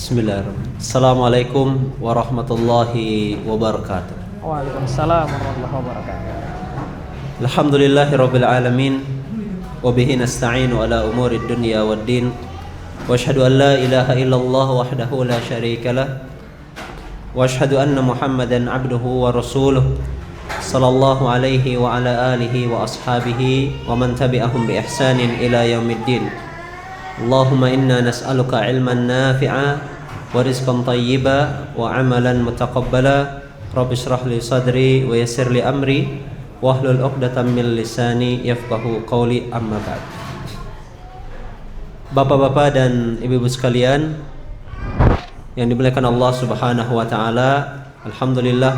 Bismillahirrahmanirrahim. Assalamualaikum warahmatullahi wabarakatuh. Waalaikumsalam warahmatullahi wabarakatuh. Alhamdulillahirabbil alamin wa bihi nasta'inu ala umurid dunya waddin. Wa asyhadu an la ilaha illallah wahdahu la syarika lah. Wa asyhadu anna Muhammadan abduhu wa rasuluh. Sallallahu alaihi wa ala alihi wa ashabihi wa man tabi'ahum bi ihsanin ila yaumiddin. Allahumma inna nas'aluka ilman nafi'a wa rizqan tayyiba wa amalan mutaqabbala. Rabbi shrah li sadri wa yassir li amri wahlul 'uqdatam min lisani yafqahu qawli, amma ba'd. Bapak-bapak dan ibu-ibu sekalian yang dimuliakan Allah Subhanahu wa taala, alhamdulillah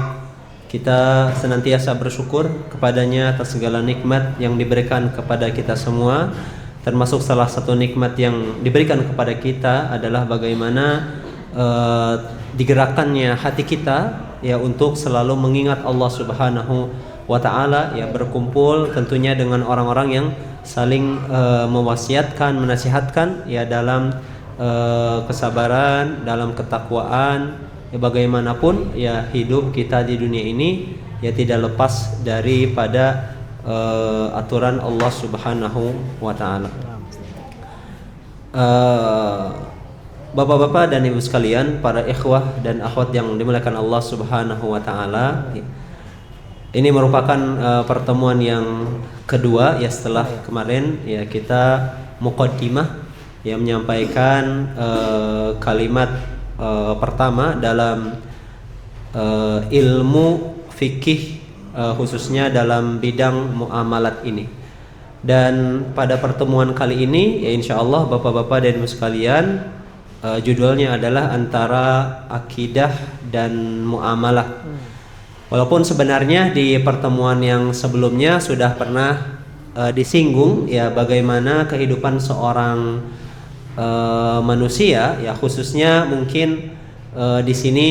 kita senantiasa bersyukur kepadanya atas segala nikmat yang diberikan kepada kita semua. Termasuk salah satu nikmat yang diberikan kepada kita adalah bagaimana digerakkannya hati kita ya untuk selalu mengingat Allah Subhanahu wa taala, ya berkumpul tentunya dengan orang-orang yang saling mewasiatkan, menasihatkan ya dalam kesabaran, dalam ketakwaan. Ya bagaimanapun ya hidup kita di dunia ini ya tidak lepas daripada aturan Allah Subhanahu wa taala. Bapak-bapak dan ibu sekalian, para ikhwah dan akhwat yang dimuliakan Allah Subhanahu wa taala, ini merupakan pertemuan yang kedua ya setelah kemarin ya kita muqaddimah yang menyampaikan kalimat pertama dalam ilmu fikih, khususnya dalam bidang muamalat ini. Dan pada pertemuan kali ini ya insyaallah bapak-bapak dan ibu sekalian, judulnya adalah antara akidah dan muamalah. Walaupun sebenarnya di pertemuan yang sebelumnya sudah pernah disinggung ya bagaimana kehidupan seorang manusia ya, khususnya mungkin di sini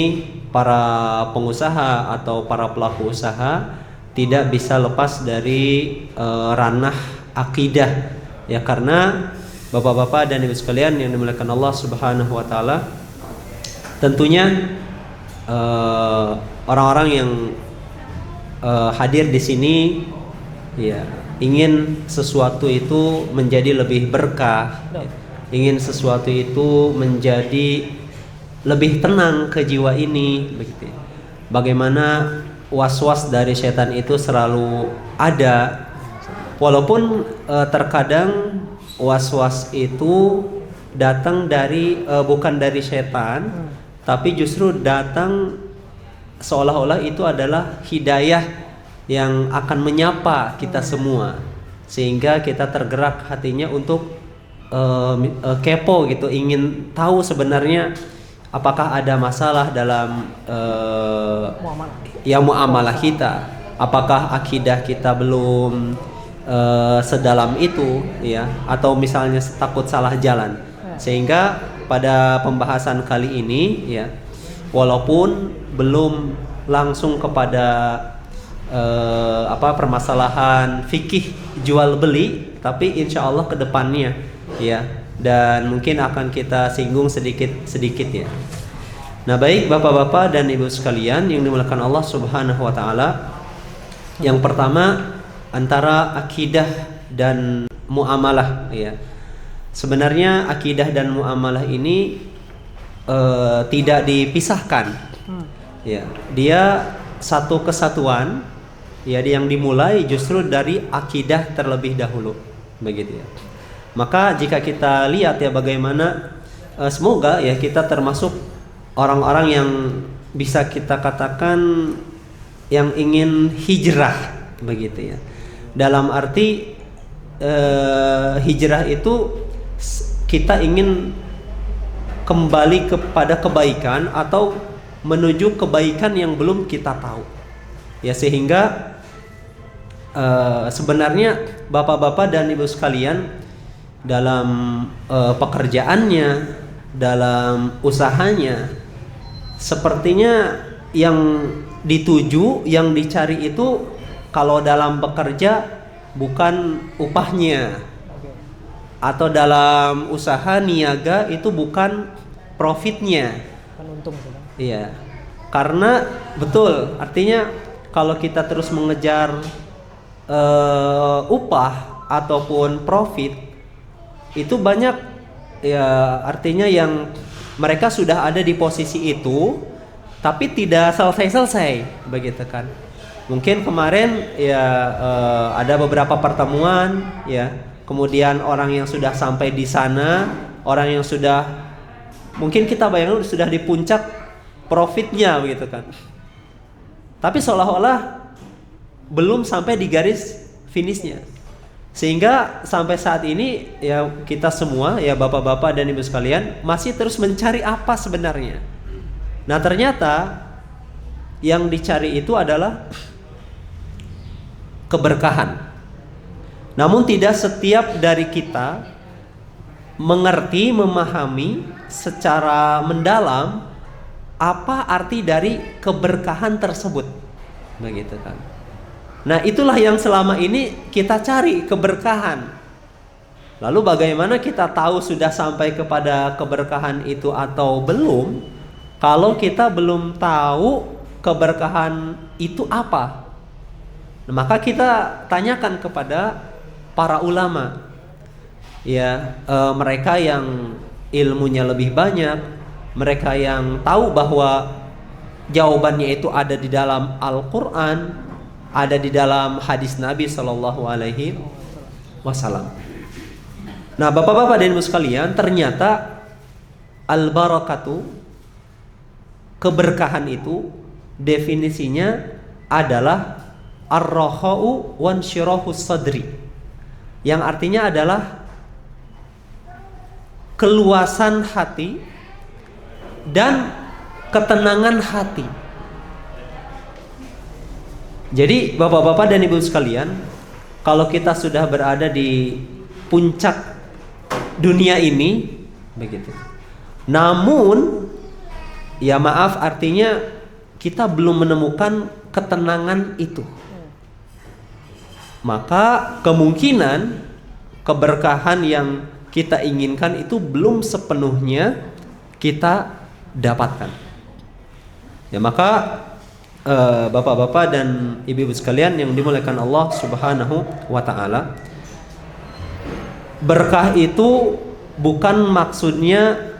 para pengusaha atau para pelaku usaha tidak bisa lepas dari ranah akidah ya, karena bapak-bapak dan ibu sekalian yang dimuliakan Allah Subhanahu wa taala, tentunya orang-orang yang hadir di sini ya ingin sesuatu itu menjadi lebih berkah, ingin sesuatu itu menjadi lebih tenang ke jiwa ini begitu. Bagaimana was-was dari setan itu selalu ada, walaupun terkadang was-was itu datang dari bukan dari setan, tapi justru datang seolah-olah itu adalah hidayah yang akan menyapa kita semua, sehingga kita tergerak hatinya untuk kepo gitu, ingin tahu sebenarnya apakah ada masalah dalam muamalah kita, apakah akidah kita belum sedalam itu ya, atau misalnya takut salah jalan. Sehingga pada pembahasan kali ini ya, walaupun belum langsung kepada permasalahan fikih jual beli, tapi insya Allah kedepannya ya, dan mungkin akan kita singgung sedikit ya. Nah, baik bapak-bapak dan ibu sekalian yang dimuliakan Allah Subhanahu wa taala, yang pertama antara akidah dan muamalah ya. Sebenarnya akidah dan muamalah ini tidak dipisahkan. Ya, dia satu kesatuan ya, yang dimulai justru dari akidah terlebih dahulu begitu ya. Maka jika kita lihat ya bagaimana semoga ya kita termasuk orang-orang yang bisa kita katakan yang ingin hijrah begitu ya. Dalam arti hijrah itu kita ingin kembali kepada kebaikan atau menuju kebaikan yang belum kita tahu. Ya, sehingga sebenarnya bapak-bapak dan ibu sekalian dalam pekerjaannya, dalam usahanya, sepertinya yang dituju, yang dicari itu kalau dalam bekerja bukan upahnya, atau dalam usaha niaga itu bukan profitnya. Kan untung sih, Bang. Iya. Karena betul, artinya kalau kita terus mengejar upah ataupun profit, itu banyak ya, artinya yang mereka sudah ada di posisi itu tapi tidak selesai-selesai begitu kan. Mungkin kemarin ya ada beberapa pertemuan ya, kemudian orang yang sudah sampai di sana, orang yang sudah mungkin kita bayangkan sudah di puncak profitnya begitu kan. Tapi seolah-olah belum sampai di garis finishnya. Sehingga sampai saat ini ya kita semua ya bapak-bapak dan ibu sekalian masih terus mencari apa sebenarnya. Nah, ternyata yang dicari itu adalah keberkahan. Namun tidak setiap dari kita mengerti, memahami secara mendalam apa arti dari keberkahan tersebut. Begitu kan. Nah, itulah yang selama ini kita cari, keberkahan. Lalu bagaimana kita tahu sudah sampai kepada keberkahan itu atau belum? Kalau kita belum tahu keberkahan itu apa, nah, maka kita tanyakan kepada para ulama, ya, mereka yang ilmunya lebih banyak, mereka yang tahu bahwa jawabannya itu ada di dalam Al-Quran, ada di dalam hadis Nabi Shallallahu Alaihi Wasallam. Nah, bapak-bapak dan ibu sekalian, ternyata al-barakatu, keberkahan itu definisinya adalah ar-rahau wan syirahus sadri, yang artinya adalah keluasan hati dan ketenangan hati. Jadi bapak-bapak dan ibu sekalian, kalau kita sudah berada di puncak dunia ini begitu, namun ya maaf, artinya kita belum menemukan ketenangan itu, maka kemungkinan keberkahan yang kita inginkan itu belum sepenuhnya kita dapatkan. Ya, maka bapak-bapak dan ibu-ibu sekalian yang dimuliakan Allah Subhanahu wa taala, berkah itu bukan maksudnya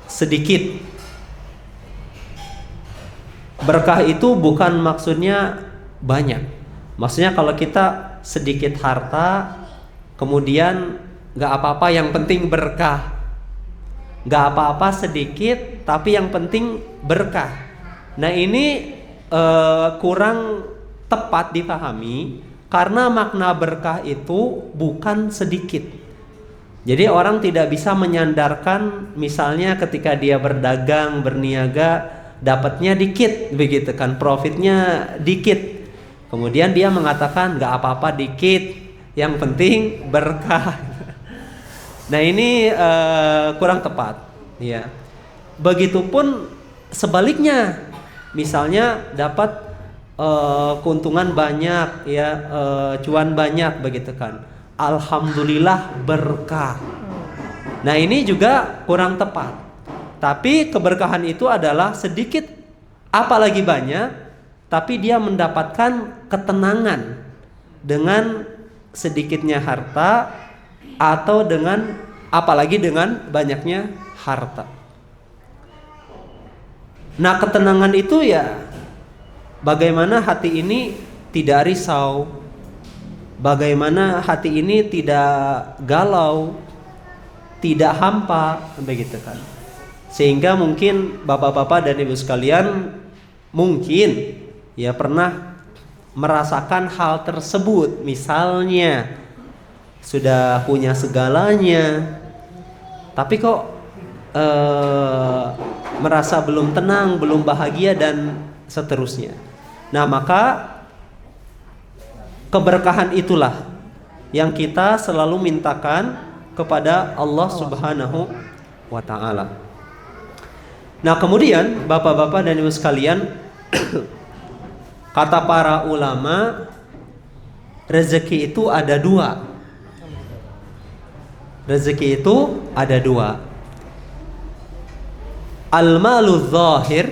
sedikit. Berkah itu bukan maksudnya banyak. Maksudnya kalau kita sedikit harta, kemudian gak apa-apa, yang penting berkah. Gak apa-apa sedikit, tapi yang penting berkah. Nah, ini kurang tepat dipahami, karena makna berkah itu bukan sedikit. Jadi orang tidak bisa menyandarkan, misalnya ketika dia berdagang, berniaga, dapatnya dikit begitu kan, profitnya dikit, kemudian dia mengatakan nggak apa-apa dikit, yang penting berkah. Nah, ini kurang tepat ya. Begitupun sebaliknya, misalnya dapat keuntungan banyak ya, cuan banyak begitu kan, alhamdulillah berkah. Nah, ini juga kurang tepat. Tapi keberkahan itu adalah sedikit apalagi banyak, tapi dia mendapatkan ketenangan dengan sedikitnya harta, atau dengan apalagi dengan banyaknya harta. Nah, ketenangan itu ya bagaimana hati ini tidak risau, bagaimana hati ini tidak galau, tidak hampa begitu kan. Sehingga mungkin bapak-bapak dan ibu sekalian mungkin ya pernah merasakan hal tersebut. Misalnya sudah punya segalanya, tapi kok merasa belum tenang, belum bahagia, dan seterusnya. Nah, maka keberkahan itulah yang kita selalu mintakan kepada Allah Subhanahu wa ta'ala. Nah, kemudian bapak-bapak dan ibu sekalian, kata para ulama, rezeki itu ada dua. Rezeki itu ada dua. al-malu zahir,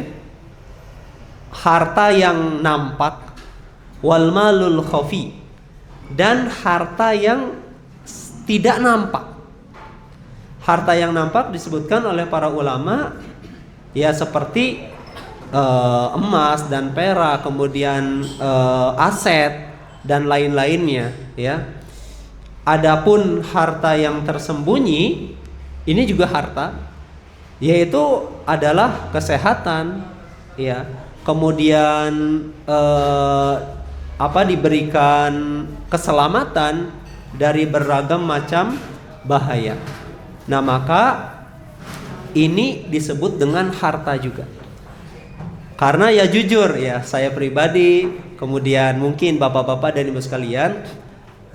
harta yang nampak, wal malul khafi, dan harta yang tidak nampak. Harta yang nampak disebutkan oleh para ulama ya seperti emas dan perak, kemudian aset dan lain-lainnya ya. Adapun harta yang tersembunyi ini juga harta, yaitu adalah kesehatan ya. Kemudian diberikan keselamatan dari beragam macam bahaya. Nah, maka ini disebut dengan harta juga. Karena ya jujur ya, saya pribadi, kemudian mungkin bapak-bapak dan ibu sekalian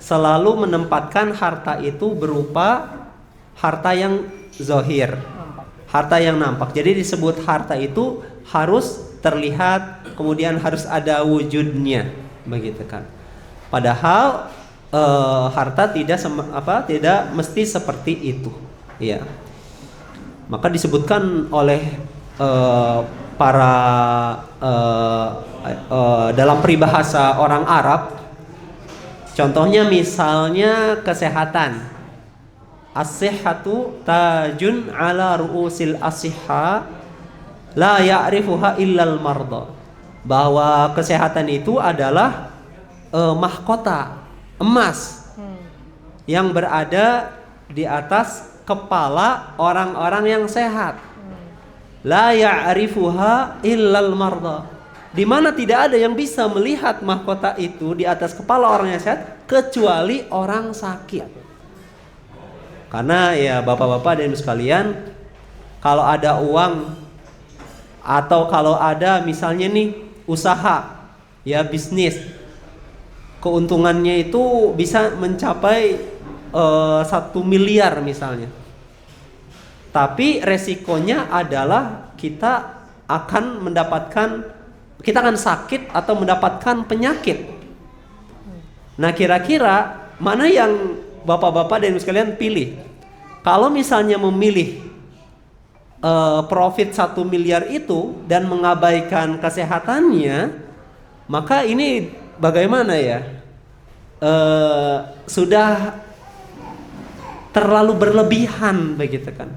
selalu menempatkan harta itu berupa harta yang zahir, harta yang nampak. Jadi disebut harta itu harus terlihat, kemudian harus ada wujudnya, begitu kan. Padahal harta tidak mesti seperti itu, ya. Maka disebutkan oleh para dalam peribahasa orang Arab, contohnya misalnya kesehatan, as-sihhatu tajun ala ru'usil as-sihha la ya'rifuha illal marda, bahwa kesehatan itu adalah mahkota emas yang berada di atas kepala orang-orang yang sehat. La ya'rifuha illal marda, di mana tidak ada yang bisa melihat mahkota itu di atas kepala orang yang sehat kecuali orang sakit. Karena ya bapak-bapak dan ibu sekalian, kalau ada uang atau kalau ada misalnya nih usaha ya, bisnis, keuntungannya itu bisa mencapai 1 miliar misalnya. Tapi resikonya adalah kita akan sakit atau mendapatkan penyakit. Nah, kira-kira mana yang bapak-bapak dan ibu sekalian pilih? Kalau misalnya memilih profit 1 miliar itu dan mengabaikan kesehatannya, maka ini bagaimana ya? Sudah terlalu berlebihan, begitu kan?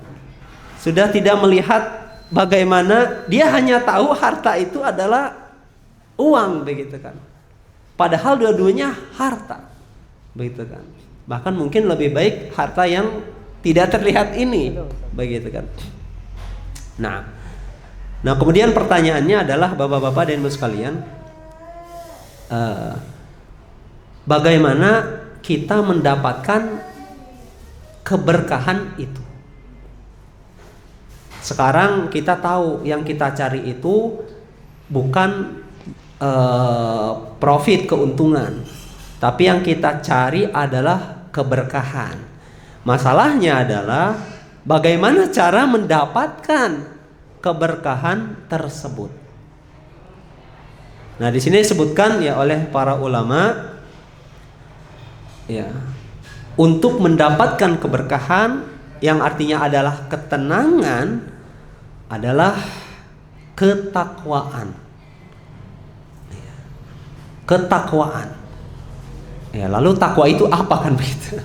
Sudah tidak melihat bagaimana, dia hanya tahu harta itu adalah uang, begitu kan? Padahal dua-duanya harta, begitu kan? Bahkan mungkin lebih baik harta yang tidak terlihat ini, begitu kan? Nah kemudian pertanyaannya adalah bapak-bapak dan ibu sekalian, bagaimana kita mendapatkan keberkahan itu? Sekarang kita tahu yang kita cari itu bukan profit, keuntungan, tapi yang kita cari adalah keberkahan. Masalahnya adalah bagaimana cara mendapatkan keberkahan tersebut. Nah, di sini disebutkan ya oleh para ulama ya, untuk mendapatkan keberkahan yang artinya adalah ketenangan adalah ketakwaan. Ketakwaan. Ya, lalu takwa itu apa kan begitu?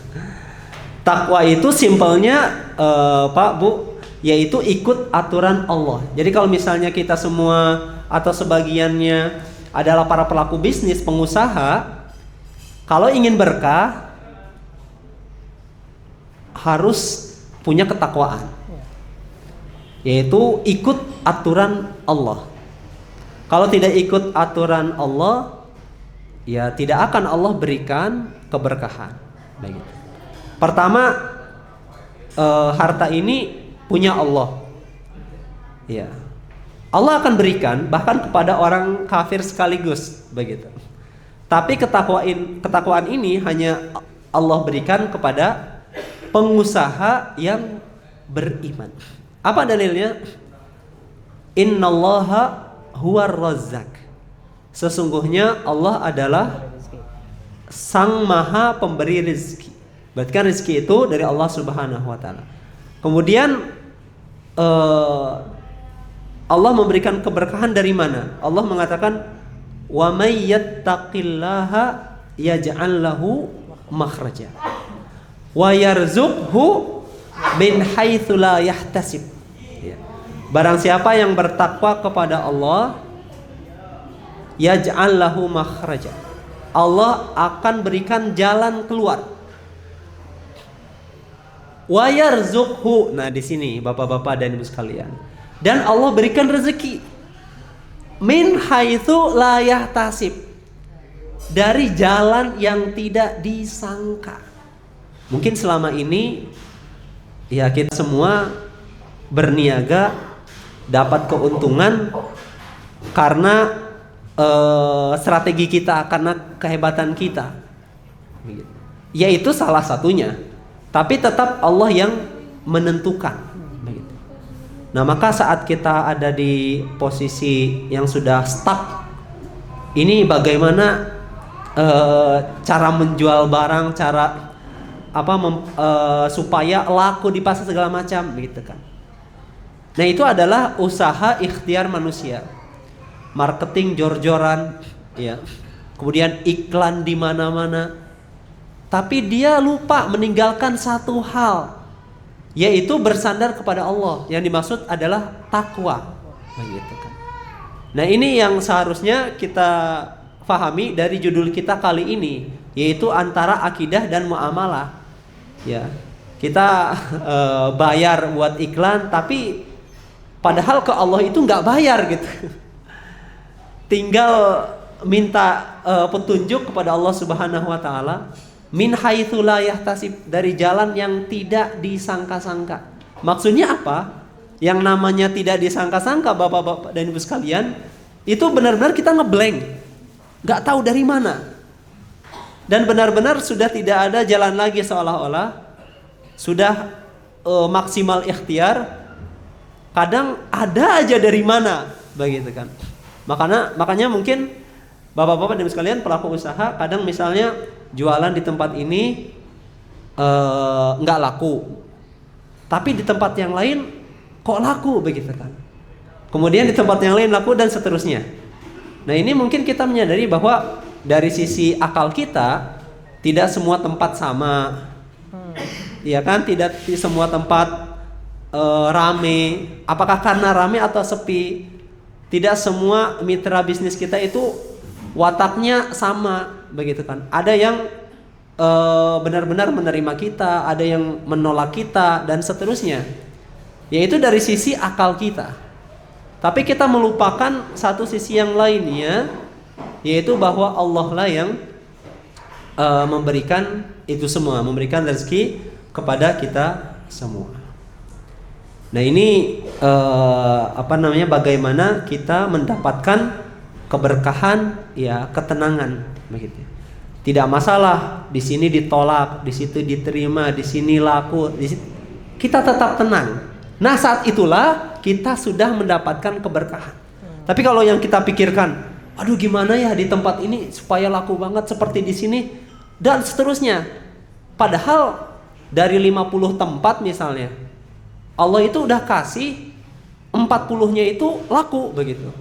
Takwa itu simpelnya Pak Bu, yaitu ikut aturan Allah. Jadi kalau misalnya kita semua atau sebagiannya adalah para pelaku bisnis, pengusaha, kalau ingin berkah harus punya ketakwaan, yaitu ikut aturan Allah. Kalau tidak ikut aturan Allah, ya tidak akan Allah berikan keberkahan. Begitu. Pertama, harta ini punya Allah. Ya, Allah akan berikan bahkan kepada orang kafir sekaligus, begitu. Tapi ketakwaan ini hanya Allah berikan kepada pengusaha yang beriman. Apa dalilnya? Innallaha huwar razzaq. Sesungguhnya Allah adalah Sang Maha Pemberi rezeki. Berarti kan rezeki itu dari Allah Subhanahu wa taala. Kemudian Allah memberikan keberkahan dari mana? Allah mengatakan, "Wa may yattaqillaha yaj'al lahu makhraja wa yarzuqhu min haitsu la yahtasib." Ya. Barang siapa yang bertakwa kepada Allah, yaj'al lahu makhraja. Allah akan berikan jalan keluar. Wa yarzuqhu. Nah, di sini Bapak-bapak dan Ibu sekalian. Dan Allah berikan rezeki min haitsu la yahtasib, dari jalan yang tidak disangka. Mungkin selama ini ya kita semua berniaga dapat keuntungan karena strategi kita, karena kehebatan kita. Yaitu salah satunya. Tapi tetap Allah yang menentukan. Nah, maka saat kita ada di posisi yang sudah stuck, ini bagaimana cara menjual barang, cara supaya laku di pasar segala macam, begitu kan? Nah, itu adalah usaha ikhtiar manusia, marketing jor-joran, ya, kemudian iklan di mana-mana, tapi dia lupa meninggalkan satu hal, yaitu bersandar kepada Allah. Yang dimaksud adalah takwa, begitu kan. Nah, ini yang seharusnya kita fahami dari judul kita kali ini, yaitu antara akidah dan muamalah. Ya, kita bayar buat iklan, tapi padahal ke Allah itu nggak bayar gitu. Tinggal minta petunjuk kepada Allah Subhanahu wa taala. Min haitsu la yahtasib, dari jalan yang tidak disangka-sangka. Maksudnya apa? Yang namanya tidak disangka-sangka, Bapak-bapak dan Ibu sekalian, itu benar-benar kita ngeblank, nggak tahu dari mana. Dan benar-benar sudah tidak ada jalan lagi, seolah-olah sudah maksimal ikhtiar, kadang ada aja dari mana, begitu kan. Makanya mungkin Bapak-bapak dan Ibu sekalian, pelaku usaha, kadang misalnya jualan di tempat ini nggak laku, tapi di tempat yang lain kok laku, begitu kan. Kemudian di tempat yang lain laku, dan seterusnya. Nah, ini mungkin kita menyadari bahwa dari sisi akal kita tidak semua tempat sama, ya kan? Tidak di semua tempat rame. Apakah karena rame atau sepi? Tidak semua mitra bisnis kita itu wataknya sama, begitu kan. Ada yang benar-benar menerima kita, ada yang menolak kita, dan seterusnya. Yaitu dari sisi akal kita. Tapi kita melupakan satu sisi yang lainnya, yaitu bahwa Allah lah yang memberikan itu semua, memberikan rezeki kepada kita semua. Nah, ini bagaimana kita mendapatkan keberkahan, ya, ketenangan, begitu. Tidak masalah di sini ditolak, di situ diterima, di sini laku, kita tetap tenang. Nah, saat itulah kita sudah mendapatkan keberkahan. Tapi kalau yang kita pikirkan, aduh gimana ya di tempat ini supaya laku banget seperti di sini, dan seterusnya. Padahal dari 50 tempat misalnya, Allah itu udah kasih 40-nya itu laku, begitu.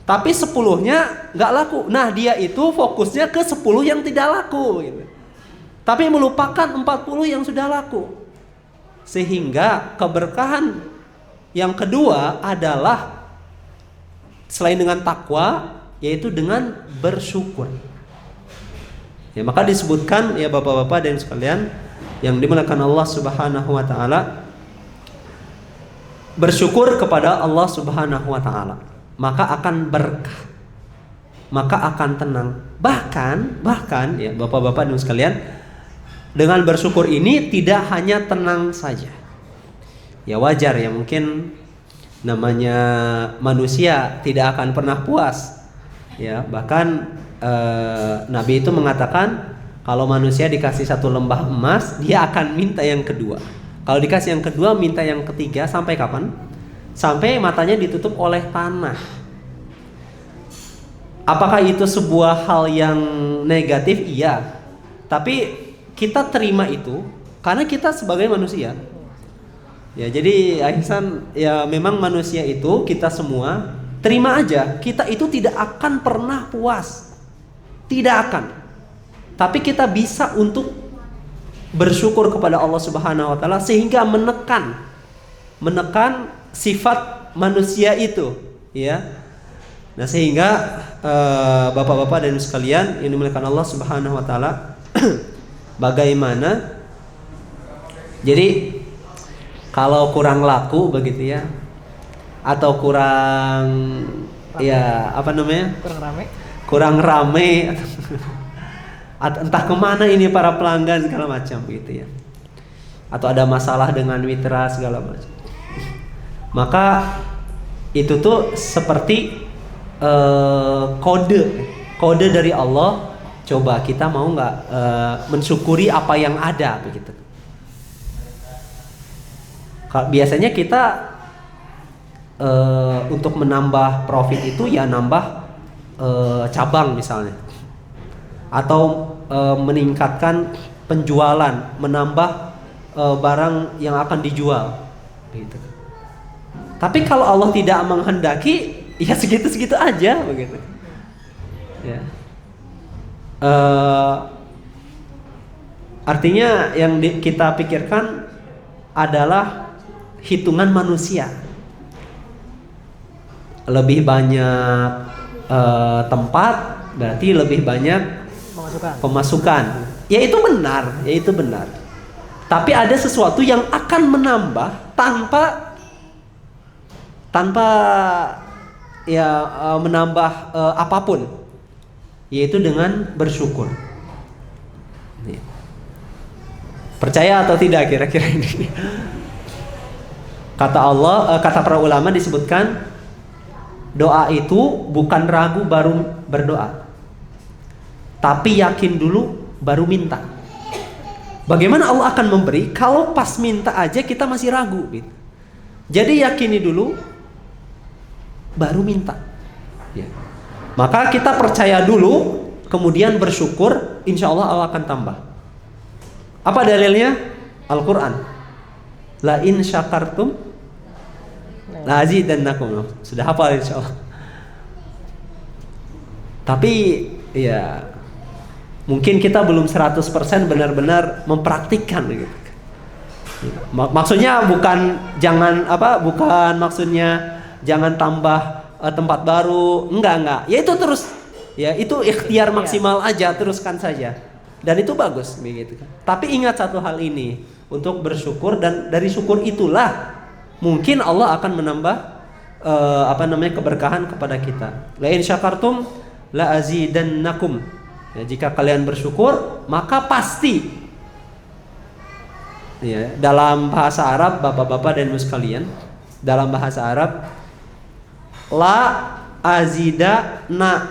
Tapi 10-nya nggak laku. Nah, dia itu fokusnya ke 10 yang tidak laku, gitu. Tapi melupakan 40 yang sudah laku. Sehingga keberkahan yang kedua adalah selain dengan takwa, yaitu dengan bersyukur. Ya, maka disebutkan, ya Bapak-bapak dan sekalian yang dimuliakan Allah Subhanahu wa taala, bersyukur kepada Allah Subhanahu wa taala, maka akan berkah, maka akan tenang. Bahkan ya Bapak-bapak dan sekalian, dengan bersyukur ini tidak hanya tenang saja. Ya wajar ya, mungkin namanya manusia tidak akan pernah puas. Ya, bahkan Nabi itu mengatakan kalau manusia dikasih satu lembah emas, dia akan minta yang kedua. Kalau dikasih yang kedua, minta yang ketiga. Sampai kapan? Sampai matanya ditutup oleh tanah. Apakah itu sebuah hal yang negatif? Iya. Tapi kita terima itu karena kita sebagai manusia. Ya, jadi Ihsan, ya memang manusia itu kita semua terima aja, kita itu tidak akan pernah puas. Tidak akan. Tapi kita bisa untuk bersyukur kepada Allah Subhanahu wa taala sehingga menekan sifat manusia itu, ya. Nah, sehingga bapak-bapak dan ibu sekalian yang dimuliakan Allah Subhanahu wa taala, bagaimana? Jadi kalau kurang laku begitu ya, atau kurang ya apa namanya? Kurang rame atau entah kemana ini para pelanggan segala macam gitu ya. Atau ada masalah dengan mitra segala macam. Maka itu tuh seperti kode dari Allah. Coba kita mau nggak mensyukuri apa yang ada begitu. Biasanya kita untuk menambah profit itu ya nambah cabang misalnya, atau meningkatkan penjualan, menambah barang yang akan dijual gitu. Tapi kalau Allah tidak menghendaki, ya segitu-segitu aja begitu ya. Artinya yang kita pikirkan adalah hitungan manusia. Lebih banyak tempat berarti lebih banyak pemasukan. Ya itu benar. Tapi ada sesuatu yang akan menambah tanpa ya menambah apapun, yaitu dengan bersyukur. Percaya atau tidak kira-kira ini? Kata Allah, kata para ulama disebutkan, doa itu bukan ragu baru berdoa, tapi yakin dulu baru minta. Bagaimana Allah akan memberi kalau pas minta aja kita masih ragu gitu. Jadi yakini dulu baru minta ya. Maka kita percaya dulu, kemudian bersyukur, insya Allah Allah akan tambah. Apa dalilnya? Al-Quran. La in syakartum la azidannakum. Sudah hafal insya Allah. Tapi ya mungkin kita belum 100% benar-benar mempraktikkan gitu. Maksudnya bukan maksudnya jangan tambah tempat baru, enggak. Ya itu terus, ya itu ikhtiar maksimal aja, teruskan saja. Dan itu bagus begitu kan. Tapi ingat satu hal ini, untuk bersyukur, dan dari syukur itulah mungkin Allah akan menambah keberkahan kepada kita. La in syakartum la azidannakum. Ya, jika kalian bersyukur, maka pasti ya, dalam bahasa Arab, bapak-bapak dan ibu sekalian, dalam bahasa Arab, la azidanakum.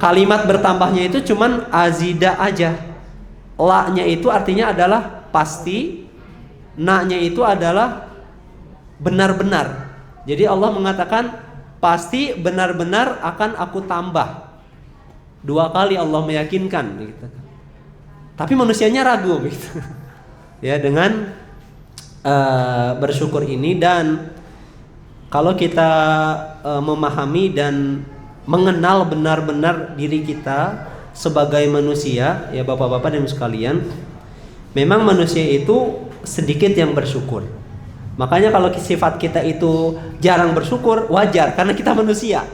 Kalimat bertambahnya itu cuman azida aja. La-nya itu artinya adalah pasti, na-nya itu adalah benar-benar. Jadi Allah mengatakan pasti benar-benar akan aku tambah. 2 kali Allah meyakinkan gitu. Tapi manusianya ragu gitu. Ya, dengan bersyukur ini, dan kalau kita memahami dan mengenal benar-benar diri kita sebagai manusia, ya bapak-bapak dan sekalian, memang manusia itu sedikit yang bersyukur. Makanya kalau sifat kita itu jarang bersyukur, wajar karena kita manusia.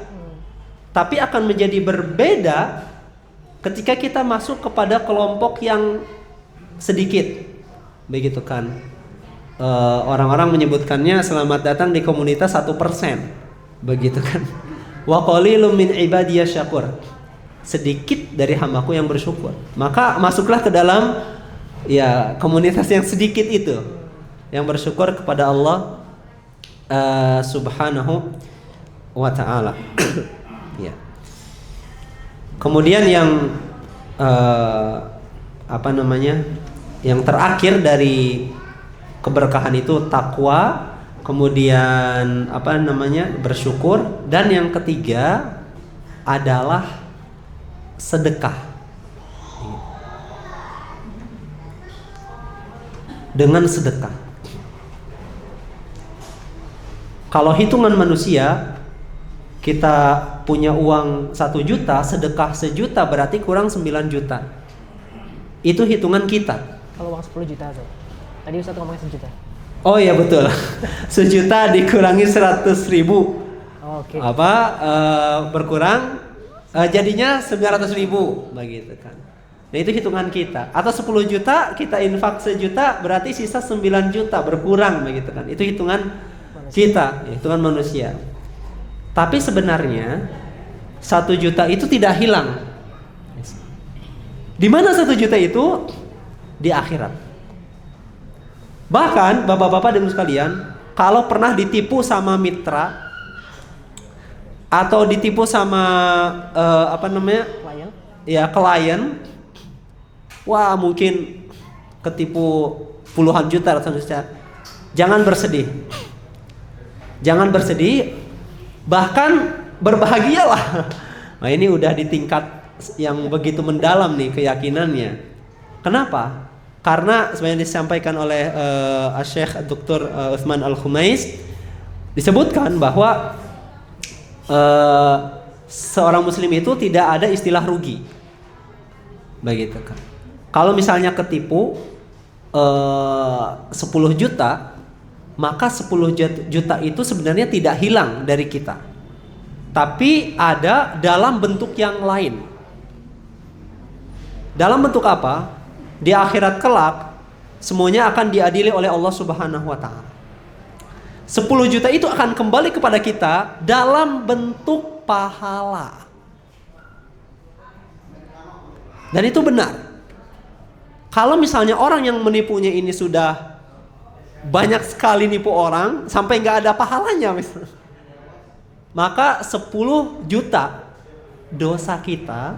Tapi akan menjadi berbeda ketika kita masuk kepada kelompok yang sedikit, begitu kan? Orang-orang menyebutkannya selamat datang di komunitas 1%, begitu kan? Wa qalilum min ibadiyasy syakur. Sedikit dari hambaku yang bersyukur. Maka masuklah ke dalam ya komunitas yang sedikit itu, yang bersyukur kepada Allah Subhanahu wa ta'ala. Ya. Kemudian yang yang terakhir dari keberkahan itu takwa, kemudian bersyukur, dan yang ketiga adalah sedekah. Dengan sedekah, Kalau hitungan manusia, kita punya uang 1 juta, sedekah 1 juta berarti kurang 9 juta. Itu hitungan kita. Kalau uang 10 juta tuh. Tadi Ustaz ngomongin 1 juta. Oh iya betul. 1 juta dikurangi 100 ribu. Oh, oke. Berkurang jadinya 900 ribu begitu kan. Nah itu hitungan kita. Atau 10 juta kita infak 1 juta berarti sisa 9 juta berkurang begitu kan. Itu hitungan kita, hitungan manusia. Tapi sebenarnya 1 juta itu tidak hilang. Di mana 1 juta itu? Di akhirat. Bahkan bapak-bapak dan ibu sekalian, kalau pernah ditipu sama mitra atau ditipu sama Klien. Ya klien, wah mungkin ketipu puluhan juta, ratusan juta. Jangan bersedih. Jangan bersedih, bahkan berbahagialah. Nah ini udah di tingkat yang begitu mendalam nih keyakinannya. Kenapa? Karena seperti yang disampaikan oleh Syekh Dr. Utsman Al-Khumais, disebutkan bahwa seorang muslim itu tidak ada istilah rugi. Begitu kan. Kalau misalnya ketipu 10 juta, maka 10 juta itu sebenarnya tidak hilang dari kita. Tapi ada dalam bentuk yang lain. Dalam bentuk apa? Di akhirat kelak semuanya akan diadili oleh Allah Subhanahu wa taala. 10 juta itu akan kembali kepada kita dalam bentuk pahala. Dan itu benar. Kalau misalnya orang yang menipunya ini sudah banyak sekali nipu orang sampai nggak ada pahalanya misalnya, maka 10 juta dosa kita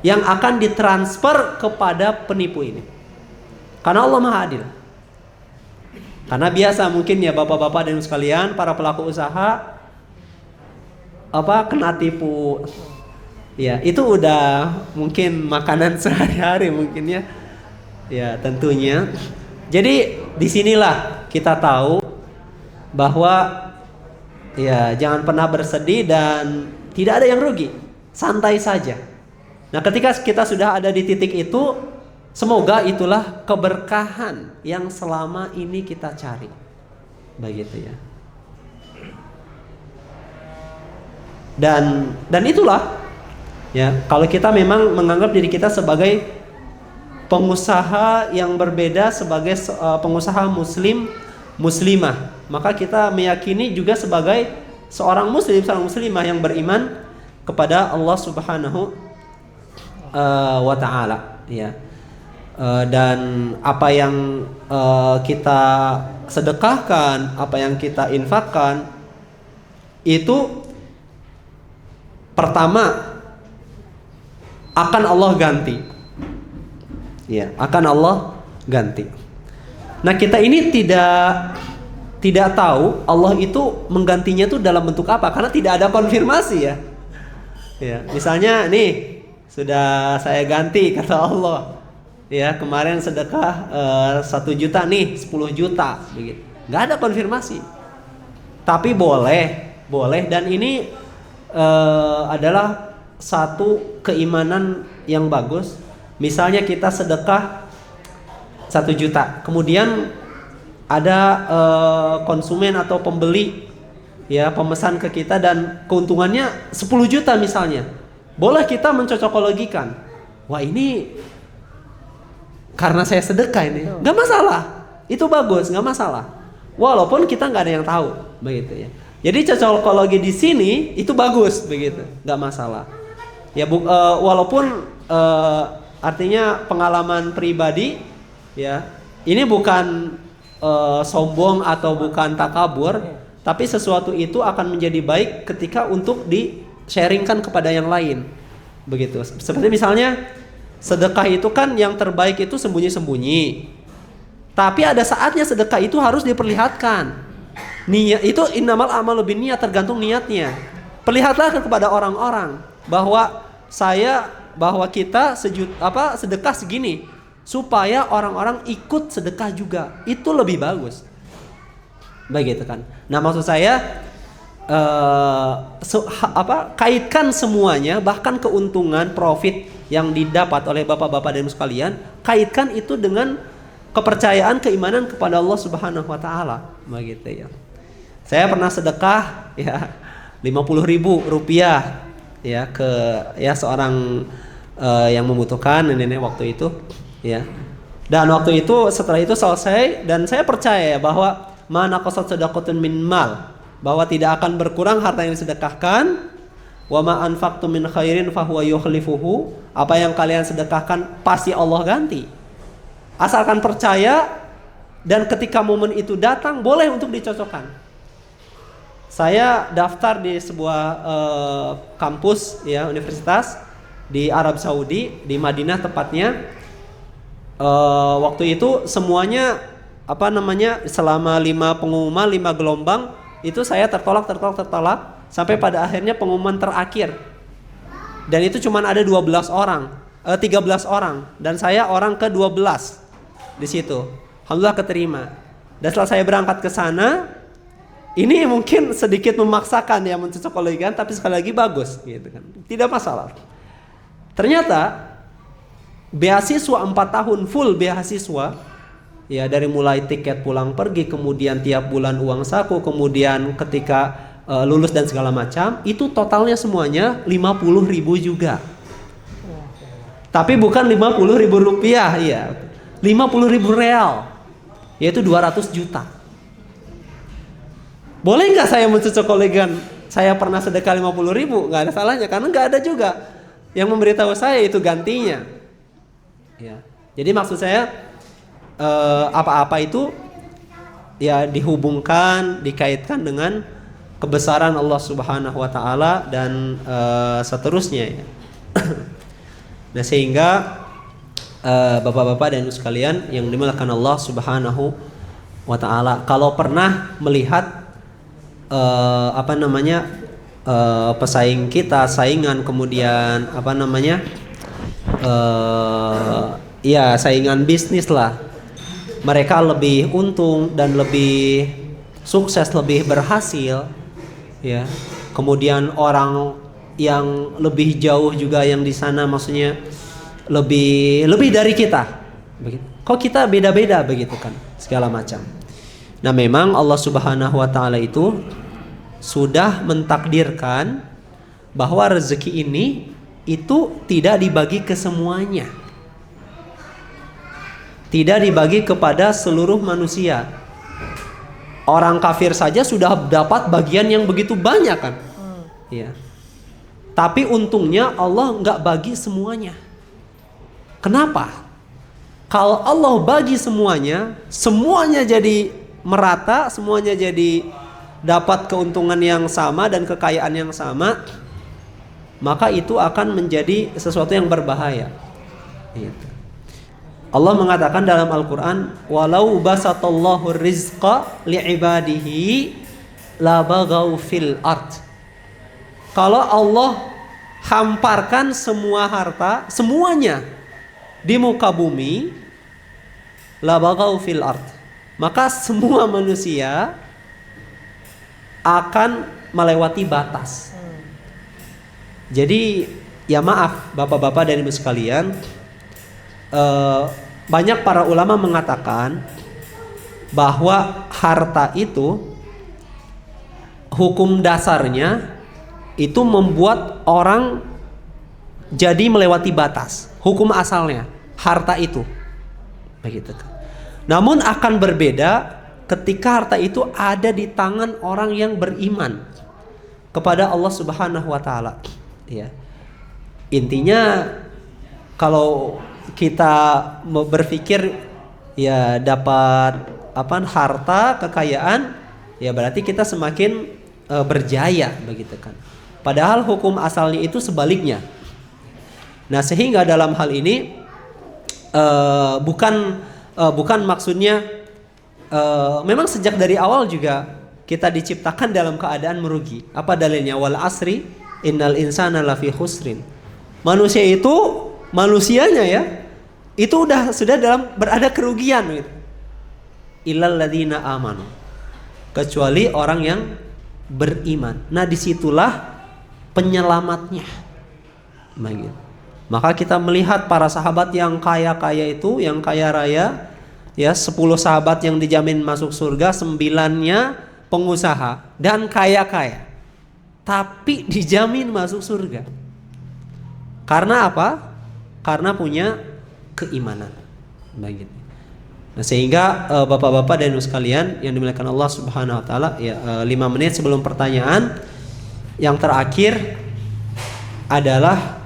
yang akan ditransfer kepada penipu ini. Karena Allah Maha Adil. Karena biasa mungkin ya bapak-bapak dan sekalian, para pelaku usaha kena tipu. Ya, itu udah mungkin makanan sehari-hari mungkin ya. Ya, tentunya. Jadi disinilah kita tahu bahwa ya jangan pernah bersedih dan tidak ada yang rugi. Santai saja. Nah, ketika kita sudah ada di titik itu, semoga itulah keberkahan yang selama ini kita cari. Begitu ya. Dan itulah ya, kalau kita memang menganggap diri kita sebagai pengusaha yang berbeda, sebagai pengusaha muslim, muslimah, maka kita meyakini juga sebagai seorang muslim, seorang muslimah yang beriman kepada Allah Subhanahu wa ta'ala ya. Dan apa yang kita sedekahkan, apa yang kita infakkan itu pertama akan Allah ganti. Ya, akan Allah ganti. Nah, kita ini tidak tahu Allah itu menggantinya itu dalam bentuk apa, karena tidak ada konfirmasi ya. Ya, misalnya nih sudah saya ganti kata Allah. Ya, kemarin sedekah 1 juta nih 10 juta begitu. Nggak ada konfirmasi. Tapi boleh dan ini adalah satu keimanan yang bagus. Misalnya kita sedekah 1 juta, kemudian ada konsumen atau pembeli ya pemesan ke kita dan keuntungannya 10 juta misalnya. Boleh kita mencocokologikan. Wah, ini karena saya sedekah ini, nggak masalah. Itu bagus, nggak masalah. Walaupun kita nggak ada yang tahu, begitu ya. Jadi cocokologi di sini itu bagus, begitu, nggak masalah. Ya, walaupun artinya pengalaman pribadi, ya, ini bukan sombong atau bukan takabur, tapi sesuatu itu akan menjadi baik ketika untuk di-sharingkan kepada yang lain, begitu. Seperti misalnya sedekah itu kan yang terbaik itu sembunyi-sembunyi. Tapi ada saatnya sedekah itu harus diperlihatkan. Niat itu innamal a'malu binniyat, tergantung niatnya. Perlihatlah kepada orang-orang bahwa kita sedekah segini supaya orang-orang ikut sedekah juga. Itu lebih bagus. begitu kan. Nah maksud saya kaitkan semuanya, bahkan keuntungan profit yang didapat oleh bapak-bapak dan ibu sekalian, kaitkan itu dengan kepercayaan, keimanan kepada Allah Subhanahu wa taala, begitu ya. Saya pernah sedekah ya 50.000 rupiah ya ke seorang yang membutuhkan, nenek waktu itu ya. Dan waktu itu setelah itu selesai, dan saya percaya bahwa mana qasat sadaqatun min mal, bahwa tidak akan berkurang harta yang disedekahkan. Wa ma anfaqtum min khairin fahuwa yukhlifuhu, apa yang kalian sedekahkan pasti Allah ganti. Asalkan percaya, dan ketika momen itu datang boleh untuk dicocokkan. Saya daftar di sebuah kampus ya, universitas di Arab Saudi, di Madinah tepatnya. Waktu itu semuanya selama 5 pengumuman, 5 gelombang itu saya tertolak sampai pada akhirnya pengumuman terakhir, dan itu cuma ada 13 orang, dan saya orang ke-12 di situ. Alhamdulillah keterima. Dan setelah saya berangkat ke sana, ini mungkin sedikit memaksakan ya, mencocokologikan, tapi sekali lagi bagus gitu kan, tidak masalah. Ternyata beasiswa 4 tahun full beasiswa ya, dari mulai tiket pulang pergi, kemudian tiap bulan uang saku, kemudian ketika lulus dan segala macam, itu totalnya semuanya 50.000 juga. Tapi bukan 50.000 rupiah ya, 50.000 real, yaitu 200 juta. Boleh nggak saya mencocokologikan saya pernah sedekah 50.000? Nggak ada salahnya, karena nggak ada juga yang memberitahu saya itu gantinya ya. Jadi maksud saya apa-apa itu ya dihubungkan, dikaitkan dengan kebesaran Allah Subhanahu wa taala dan seterusnya ya. Nah, sehingga bapak-bapak dan ibu sekalian yang dimuliakan Allah Subhanahu wa taala, kalau pernah melihat pesaing kita, saingan, kemudian saingan bisnis lah, mereka lebih untung dan lebih sukses, lebih berhasil ya. Kemudian orang yang lebih jauh juga yang di sana, maksudnya lebih dari kita. Kok kita beda-beda begitu kan, segala macam. Nah, memang Allah Subhanahu wa taala itu sudah mentakdirkan bahwa rezeki ini itu tidak dibagi ke semuanya. Tidak dibagi kepada seluruh manusia. Orang kafir saja sudah dapat bagian yang begitu banyak kan. Ya. Tapi untungnya Allah nggak bagi semuanya. Kenapa? Kalau Allah bagi semuanya jadi merata, semuanya jadi dapat keuntungan yang sama dan kekayaan yang sama, maka itu akan menjadi sesuatu yang berbahaya. Gitu. Allah mengatakan dalam Al-Quran, walau basatallahu rizqa li'ibadihi labaghaw fil ard. Kalau Allah hamparkan semua harta, semuanya di muka bumi, labaghaw fil ard, maka semua manusia akan melewati batas. Jadi ya maaf bapak-bapak dan ibu sekalian, banyak para ulama mengatakan bahwa harta itu hukum dasarnya itu membuat orang jadi melewati batas. Hukum asalnya harta itu begitu. Namun akan berbeda ketika harta itu ada di tangan orang yang beriman kepada Allah Subhanahu wa taala. Ya. Intinya kalau kita berpikir ya dapat harta, kekayaan, ya berarti kita semakin berjaya begitu kan. Padahal hukum asalnya itu sebaliknya. Nah, sehingga dalam hal ini bukan maksudnya memang sejak dari awal juga kita diciptakan dalam keadaan merugi. Apa dalilnya? Wal asri innal insana lafi khusrin. Manusianya ya itu sudah berada kerugian gitu. Illal ladzina amanu. kecuali orang yang beriman. Nah, disitulah penyelamatnya. Begitu. Maka kita melihat para sahabat yang kaya-kaya itu, yang kaya raya, ya 10 sahabat yang dijamin masuk surga, 9-nya pengusaha dan kaya-kaya, tapi dijamin masuk surga. Karena apa? Karena punya keimanan. Begitu. Nah, sehingga bapak-bapak dan ibu sekalian yang dimuliakan Allah Subhanahu wa taala, ya 5 menit sebelum pertanyaan yang terakhir adalah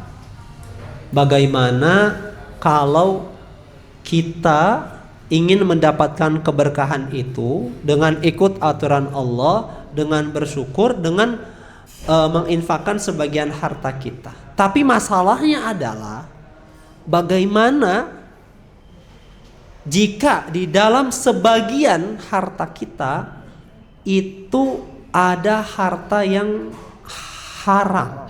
bagaimana kalau kita ingin mendapatkan keberkahan itu dengan ikut aturan Allah, dengan bersyukur, dengan menginfakkan sebagian harta kita. Tapi masalahnya adalah bagaimana jika di dalam sebagian harta kita itu ada harta yang haram.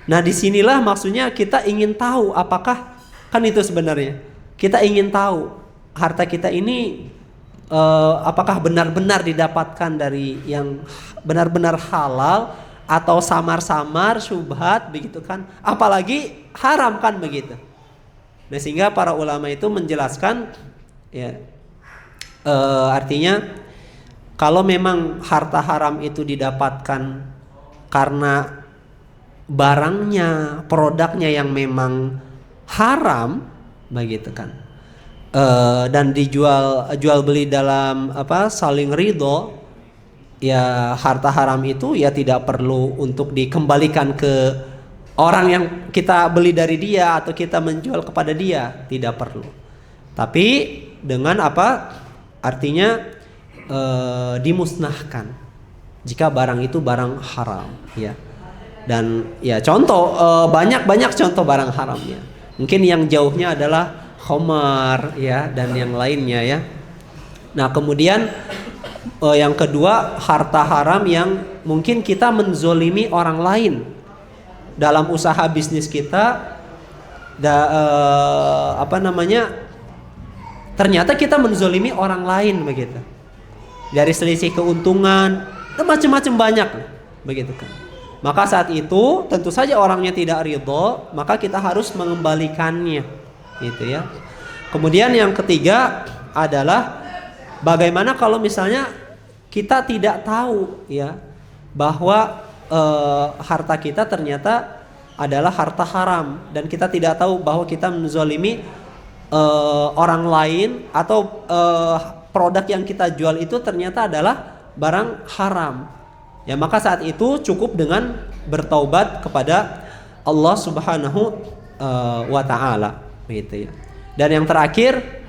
Nah, disinilah maksudnya kita ingin tahu apakah, kan itu sebenarnya kita ingin tahu harta kita ini apakah benar-benar didapatkan dari yang benar-benar halal atau samar-samar syubhat, begitu kan? Apalagi haram kan begitu. Nah, sehingga para ulama itu menjelaskan, ya, artinya kalau memang harta haram itu didapatkan karena barangnya, produknya yang memang haram, begitu kan, dan jual beli dalam saling ridho, ya harta haram itu ya tidak perlu untuk dikembalikan ke orang yang kita beli dari dia atau kita menjual kepada dia, tidak perlu. Tapi dengan apa? Artinya dimusnahkan jika barang itu barang haram, ya. Dan ya contoh banyak contoh barang haramnya. Mungkin yang jauhnya adalah khamar, ya, dan yang lainnya, ya. Nah, kemudian yang kedua, harta haram yang mungkin kita menzolimi orang lain dalam usaha bisnis kita, ternyata kita menzolimi orang lain, begitu, dari selisih keuntungan, macam-macam banyak, begitu kan. Maka saat itu tentu saja orangnya tidak ridho, maka kita harus mengembalikannya, gitu ya. Kemudian yang ketiga adalah bagaimana kalau misalnya kita tidak tahu, ya, bahwa harta kita ternyata adalah harta haram, dan kita tidak tahu bahwa kita menzalimi orang lain, atau produk yang kita jual itu ternyata adalah barang haram. Ya, maka saat itu cukup dengan bertaubat kepada Allah Subhanahu wa taala, gitu ya. Dan yang terakhir,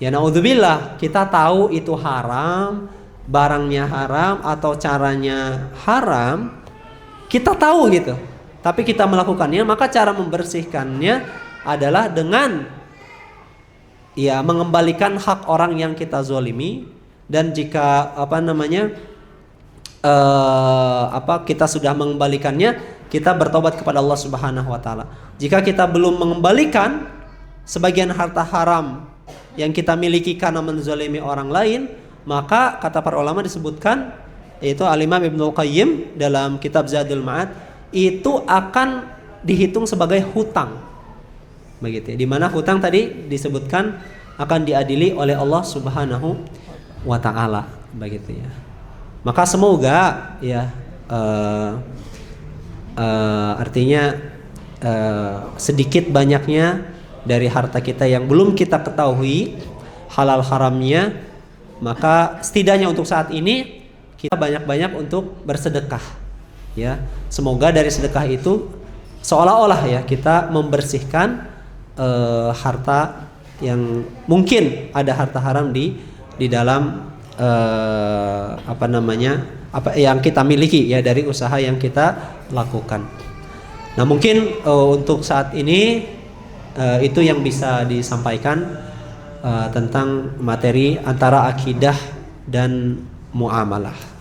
ya naudzubillah, kita tahu itu haram, barangnya haram atau caranya haram, kita tahu gitu, tapi kita melakukannya, maka cara membersihkannya adalah dengan, ya, mengembalikan hak orang yang kita zolimi. Dan jika kita sudah mengembalikannya, kita bertobat kepada Allah Subhanahu wa taala. Jika kita belum mengembalikan sebagian harta haram yang kita miliki karena menzalimi orang lain, maka kata para ulama disebutkan, yaitu Al-Imam Ibnul Qayyim dalam kitab Zadul Ma'ad, itu akan dihitung sebagai hutang, begitu ya. Di mana hutang tadi disebutkan akan diadili oleh Allah Subhanahu wa taala, begitu ya. Maka semoga, ya, artinya sedikit banyaknya dari harta kita yang belum kita ketahui halal haramnya, maka setidaknya untuk saat ini kita banyak-banyak untuk bersedekah, ya. Semoga dari sedekah itu seolah-olah, ya, kita membersihkan harta yang mungkin ada harta haram di dalam apa yang kita miliki, ya, dari usaha yang kita lakukan. Nah, mungkin untuk saat ini itu yang bisa disampaikan tentang materi antara akidah dan muamalah.